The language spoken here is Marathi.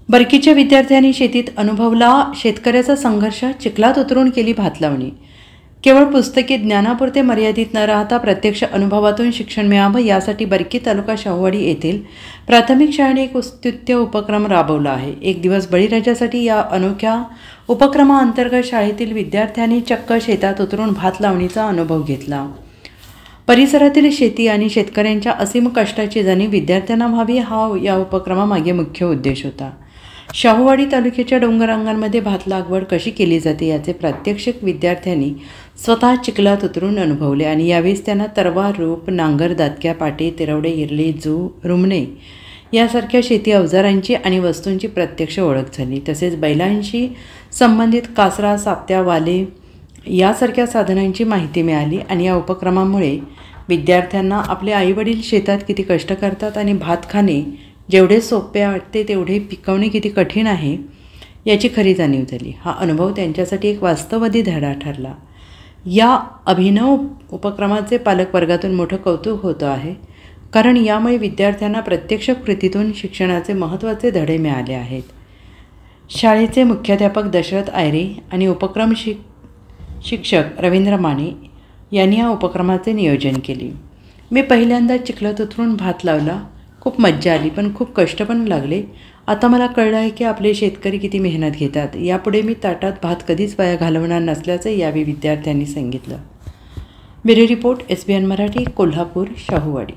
बरकीच्या विद्यार्थ्यांनी शेतीत अनुभवला शेतकऱ्याचा संघर्ष, चिखलात उतरून केली भात लावणी। केवळ पुस्तकी ज्ञानापुरते मर्यादित न राहता प्रत्यक्ष अनुभवातून शिक्षण मिळावं यासाठी बरकी तालुका शाहूवाडी येथील प्राथमिक शाळेने एक स्तुत्य उपक्रम राबवला आहे। एक दिवस बळीराजासाठी या अनोख्या उपक्रमाअंतर्गत शाळेतील विद्यार्थ्यांनी चक्क शेतात उतरून भात लावणीचा अनुभव घेतला। परिसरातील शेती आणि शेतकऱ्यांच्या असीम कष्टाची जाणीव विद्यार्थ्यांना व्हावी हा या उपक्रमामागे मुख्य उद्देश होता। शाहूवाडी तालुक्याच्या डोंगरांगांमध्ये भात लागवड कशी केली जाते याचे प्रात्यक्षिक विद्यार्थ्यांनी स्वतः चिखलात उतरून अनुभवले आणि यावेळेस त्यांना तरवा, रोप, नांगर, दातक्या, पाटे, तिरवडे, इरली, जू, रुमणे यासारख्या शेती अवजारांची आणि वस्तूंची प्रत्यक्ष ओळख झाली। तसेच बैलांशी संबंधित कासरा, साप्त्या, वाले यासारख्या साधनांची माहिती मिळाली आणि या उपक्रमामुळे विद्यार्थ्यांना आपले आईवडील शेतात किती कष्ट करतात आणि भात खाणे जेवढे सोपे वाटते तेवढे पिकवणे किती कठीण आहे याची खरी जाणीव झाली। हा अनुभव त्यांच्यासाठी एक वास्तववादी धडा ठरला। या अभिनव उपक्रमाचे पालकवर्गातून मोठं कौतुक होतं आहे, कारण यामुळे विद्यार्थ्यांना प्रत्यक्ष कृतीतून शिक्षणाचे महत्त्वाचे धडे मिळाले आहेत। शाळेचे मुख्याध्यापक दशरथ आयरे आणि उपक्रम शिक्षक रवींद्र माने यांनी या उपक्रमाचे नियोजन केले। मी पहिल्यांदा चिखलात उतरून भात लावला, खूप मज्जा आली, पण खूप कष्ट पण लागले। आता मला कळलं आहे की आपले शेतकरी किती मेहनत घेतात। यापुढे मी ताटात भात कधीच वाया घालवणार नसल्याचं यावेळी विद्यार्थ्यांनी सांगितलं। Bureau report, SBN Marathi, Kolhapur, Shahuwadi.